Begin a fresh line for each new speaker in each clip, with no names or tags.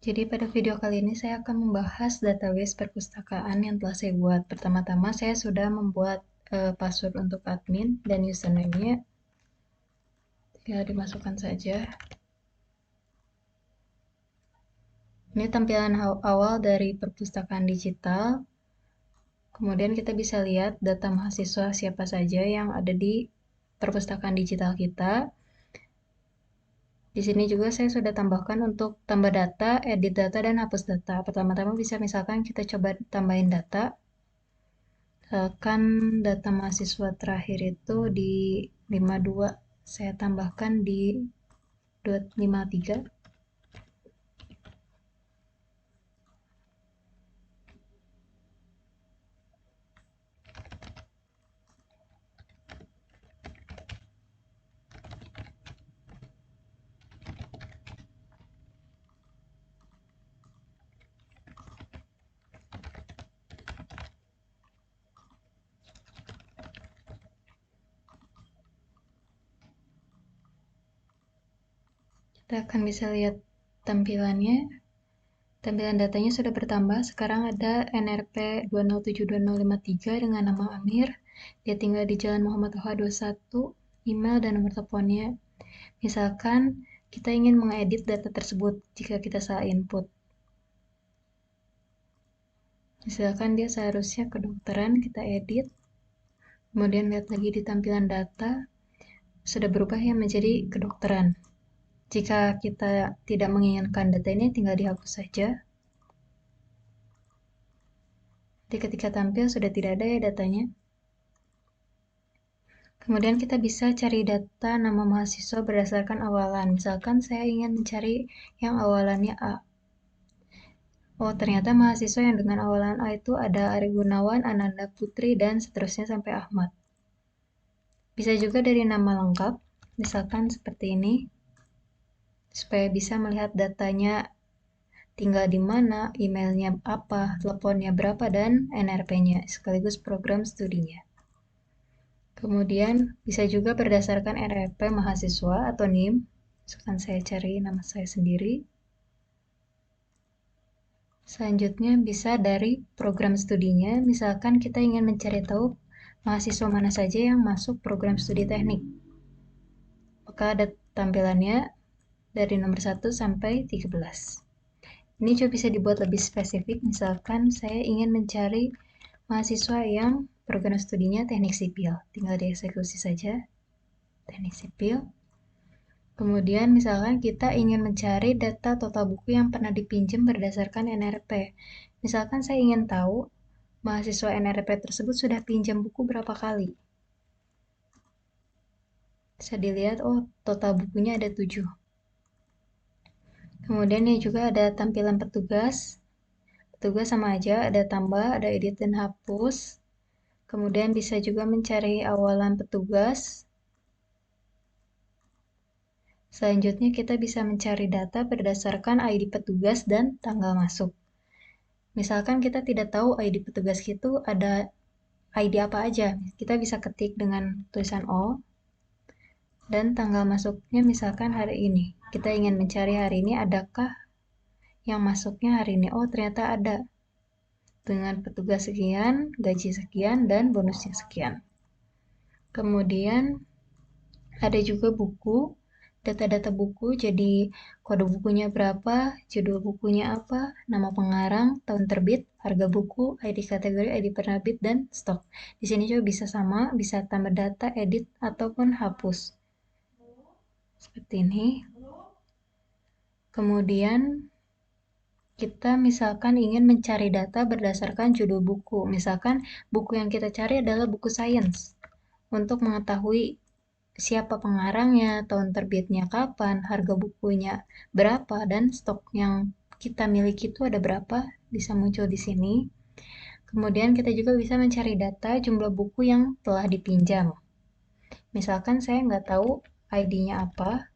Jadi pada video kali ini saya akan membahas database perpustakaan yang telah saya buat. Pertama-tama saya sudah membuat password untuk admin dan username-nya. Ya, dimasukkan saja. Ini tampilan awal dari perpustakaan digital. Kemudian kita bisa lihat data mahasiswa siapa saja yang ada di perpustakaan digital kita. Di sini juga saya sudah tambahkan untuk tambah data, edit data, dan hapus data. Pertama-tama bisa misalkan kita coba tambahin data. Misalkan data mahasiswa terakhir itu di 52, saya tambahkan di 253. Kita akan bisa lihat tampilannya. Tampilan datanya sudah bertambah. Sekarang ada NRP 2072053 dengan nama Amir. Dia tinggal di Jalan Muhammad Toha 21, email dan nomor teleponnya. Misalkan kita ingin mengedit data tersebut jika kita salah input. Misalkan dia seharusnya kedokteran, kita edit. Kemudian lihat lagi di tampilan data, sudah berubah ya menjadi kedokteran. Jika kita tidak menginginkan data ini, tinggal dihapus saja. Jadi ketika tampil sudah tidak ada ya datanya. Kemudian kita bisa cari data nama mahasiswa berdasarkan awalan. Misalkan saya ingin mencari yang awalannya A. Oh, ternyata mahasiswa yang dengan awalan A itu ada Ari Gunawan, Ananda Putri, dan seterusnya sampai Ahmad. Bisa juga dari nama lengkap, misalkan seperti ini, supaya bisa melihat datanya tinggal di mana, emailnya apa, teleponnya berapa, dan NRP-nya, sekaligus program studinya. Kemudian bisa juga berdasarkan NRP mahasiswa atau NIM. Misalkan saya cari nama saya sendiri. Selanjutnya bisa dari program studinya, misalkan kita ingin mencari tahu mahasiswa mana saja yang masuk program studi teknik. Maka ada tampilannya dari nomor 1 sampai 13. Ini juga bisa dibuat lebih spesifik, misalkan saya ingin mencari mahasiswa yang program studinya teknik sipil. Tinggal dieksekusi saja, teknik sipil. Kemudian misalkan kita ingin mencari data total buku yang pernah dipinjam berdasarkan NRP. Misalkan saya ingin tahu mahasiswa NRP tersebut sudah pinjam buku berapa kali. Bisa dilihat, oh total bukunya ada 7. Kemudian ini juga ada tampilan petugas. Petugas sama aja, ada tambah, ada edit dan hapus. Kemudian bisa juga mencari awalan petugas. Selanjutnya kita bisa mencari data berdasarkan ID petugas dan tanggal masuk. Misalkan kita tidak tahu ID petugas itu ada ID apa aja, kita bisa ketik dengan tulisan O, dan tanggal masuknya misalkan hari ini. Kita ingin mencari hari ini adakah yang masuknya hari ini. Oh, ternyata ada. Dengan petugas sekian, gaji sekian, dan bonusnya sekian. Kemudian ada juga buku, data-data buku, jadi kode bukunya berapa, judul bukunya apa, nama pengarang, tahun terbit, harga buku, ID kategori, ID penerbit, dan stok. Di sini juga bisa sama, bisa tambah data, edit, ataupun hapus. Seperti ini. Kemudian kita misalkan ingin mencari data berdasarkan judul buku. Misalkan buku yang kita cari adalah buku sains. Untuk mengetahui siapa pengarangnya, tahun terbitnya kapan, harga bukunya berapa, dan stok yang kita miliki itu ada berapa, bisa muncul di sini. Kemudian kita juga bisa mencari data jumlah buku yang telah dipinjam. Misalkan saya nggak tahu ID-nya apa,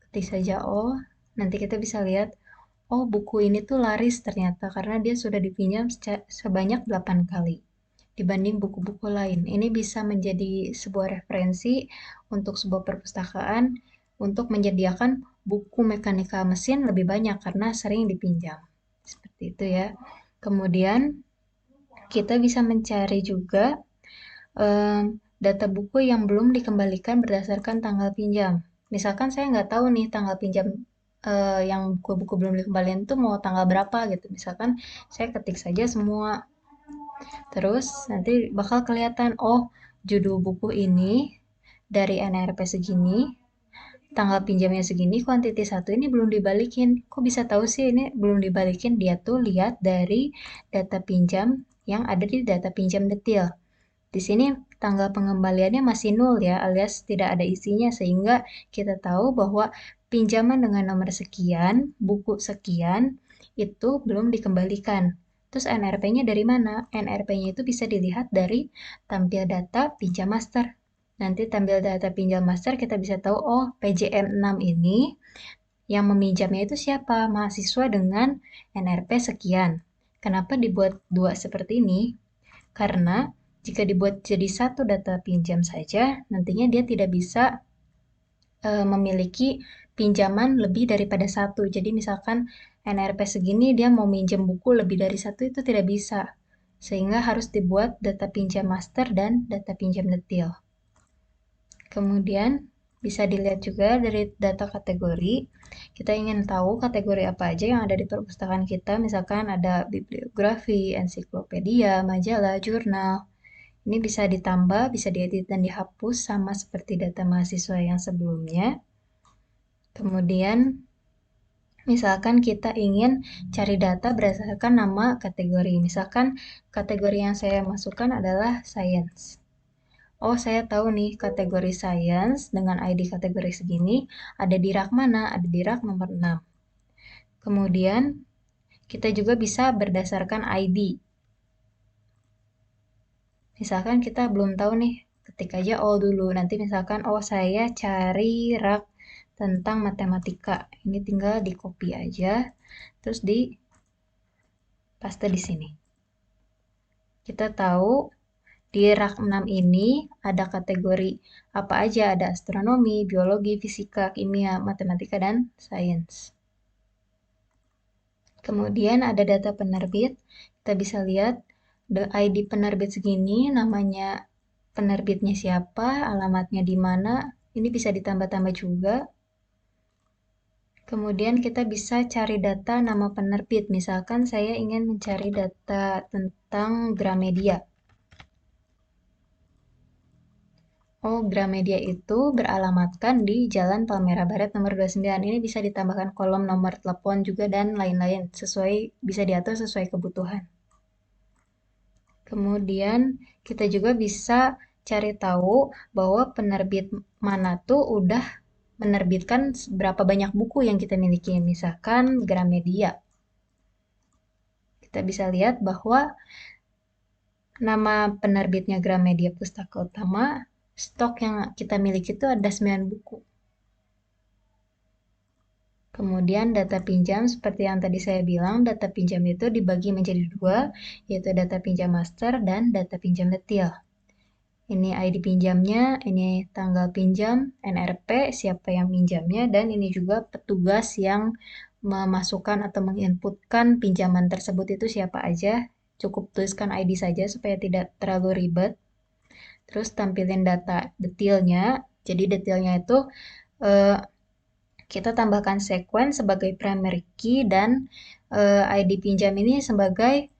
ketik saja oh, nanti kita bisa lihat, oh buku ini tuh laris ternyata karena dia sudah dipinjam sebanyak 8 kali dibanding buku-buku lain. Ini bisa menjadi sebuah referensi untuk sebuah perpustakaan untuk menyediakan buku mekanika mesin lebih banyak karena sering dipinjam. Seperti itu ya. Kemudian kita bisa mencari juga data buku yang belum dikembalikan berdasarkan tanggal pinjam. Misalkan saya nggak tahu nih tanggal pinjam yang buku-buku belum dikembalikan itu mau tanggal berapa gitu. Misalkan saya ketik saja semua. Terus nanti bakal kelihatan, oh judul buku ini dari NRP segini, tanggal pinjamnya segini, kuantiti 1 ini belum dibalikin. Kok bisa tahu sih ini belum dibalikin? Dia tuh lihat dari data pinjam yang ada di data pinjam detail. Di sini tanggal pengembaliannya masih nol ya, alias tidak ada isinya, sehingga kita tahu bahwa pinjaman dengan nomor sekian, buku sekian, itu belum dikembalikan. Terus NRP-nya dari mana? NRP-nya itu bisa dilihat dari tampil data pinjam master. Nanti tampil data pinjam master kita bisa tahu, oh PJM 6 ini yang meminjamnya itu siapa? Mahasiswa dengan NRP sekian. Kenapa dibuat dua seperti ini? Karena jika dibuat jadi satu data pinjam saja, nantinya dia tidak bisa memiliki pinjaman lebih daripada satu. Jadi misalkan NRP segini dia mau minjem buku lebih dari satu itu tidak bisa. Sehingga harus dibuat data pinjam master dan data pinjam detail. Kemudian bisa dilihat juga dari data kategori. Kita ingin tahu kategori apa aja yang ada di perpustakaan kita. Misalkan ada bibliografi, ensiklopedia, majalah, jurnal. Ini bisa ditambah, bisa diedit dan dihapus sama seperti data mahasiswa yang sebelumnya. Kemudian, misalkan kita ingin cari data berdasarkan nama kategori. Misalkan kategori yang saya masukkan adalah Science. Oh, saya tahu nih kategori Science dengan ID kategori segini ada di rak mana? Ada di rak nomor 6. Kemudian, kita juga bisa berdasarkan ID. Misalkan kita belum tahu nih, ketik aja all dulu. Nanti misalkan, oh saya cari rak tentang matematika. Ini tinggal di copy aja, terus di paste di sini. Kita tahu di rak 6 ini ada kategori apa aja, ada astronomi, biologi, fisika, kimia, matematika, dan sains. Kemudian ada data penerbit, kita bisa lihat ID penerbit segini, namanya penerbitnya siapa, alamatnya di mana, ini bisa ditambah-tambah juga. Kemudian kita bisa cari data nama penerbit, misalkan saya ingin mencari data tentang Gramedia. Oh, Gramedia itu beralamatkan di Jalan Palmerah Barat nomor 29. Ini bisa ditambahkan kolom nomor telepon juga dan lain-lain, bisa diatur sesuai kebutuhan. Kemudian kita juga bisa cari tahu bahwa penerbit mana tuh udah menerbitkan berapa banyak buku yang kita miliki. Misalkan Gramedia. Kita bisa lihat bahwa nama penerbitnya Gramedia Pustaka Utama, stok yang kita miliki itu ada 9 buku. Kemudian data pinjam, seperti yang tadi saya bilang, data pinjam itu dibagi menjadi dua, yaitu data pinjam master dan data pinjam detail. Ini ID pinjamnya, ini tanggal pinjam, NRP, siapa yang pinjamnya, dan ini juga petugas yang memasukkan atau menginputkan pinjaman tersebut itu siapa aja. Cukup tuliskan ID saja supaya tidak terlalu ribet. Terus tampilin data detailnya. Jadi detailnya itu kita tambahkan sequence sebagai primary key dan ID pinjam ini sebagai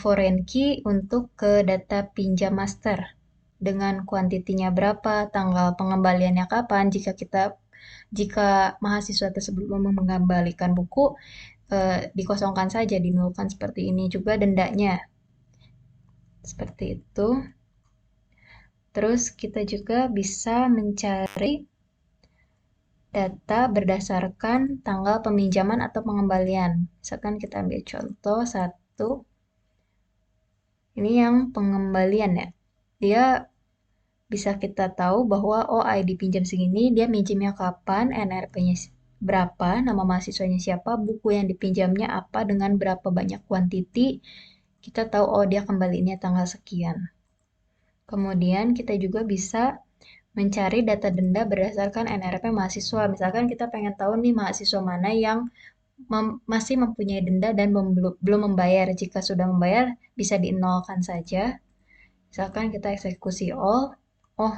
foreign key untuk ke data pinjam master dengan kuantitinya berapa, tanggal pengembaliannya kapan. Jika mahasiswa tersebut mengembalikan buku, dikosongkan saja, dinolkan seperti ini. Juga dendanya seperti itu. Terus kita juga bisa mencari data berdasarkan tanggal peminjaman atau pengembalian. Misalkan kita ambil contoh 1. Ini yang pengembalian ya. Dia bisa kita tahu bahwa oh ID pinjam segini, dia minjemnya kapan, NRP-nya berapa, nama mahasiswanya siapa, buku yang dipinjamnya apa, dengan berapa banyak kuantiti. Kita tahu oh dia kembalinya tanggal sekian. Kemudian kita juga bisa mencari data denda berdasarkan NRP mahasiswa. Misalkan kita pengen tahu nih mahasiswa mana yang masih mempunyai denda dan belum membayar. Jika sudah membayar, bisa dinolkan saja. Misalkan kita eksekusi all, oh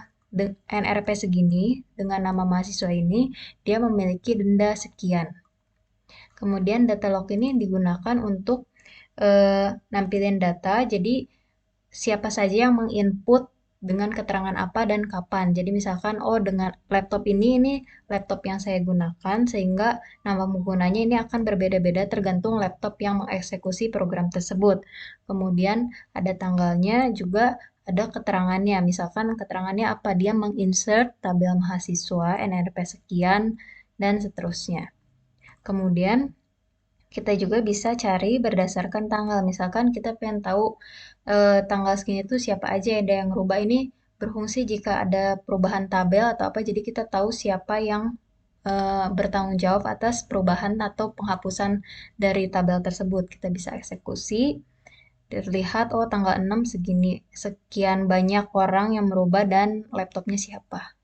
NRP segini dengan nama mahasiswa ini, dia memiliki denda sekian. Kemudian data log ini digunakan untuk nampilin data, jadi siapa saja yang menginput dengan keterangan apa dan kapan. Jadi misalkan, oh dengan laptop ini laptop yang saya gunakan, sehingga nama penggunanya ini akan berbeda-beda tergantung laptop yang mengeksekusi program tersebut. Kemudian ada tanggalnya, juga ada keterangannya. Misalkan keterangannya apa, dia menginsert tabel mahasiswa, NRP sekian, dan seterusnya. Kemudian kita juga bisa cari berdasarkan tanggal. Misalkan kita pengen tahu tanggal segini itu siapa aja ada yang rubah, ini berfungsi jika ada perubahan tabel atau apa. Jadi kita tahu siapa yang bertanggung jawab atas perubahan atau penghapusan dari tabel tersebut. Kita bisa eksekusi. Terlihat, oh tanggal 6 segini, sekian banyak orang yang merubah dan laptopnya siapa.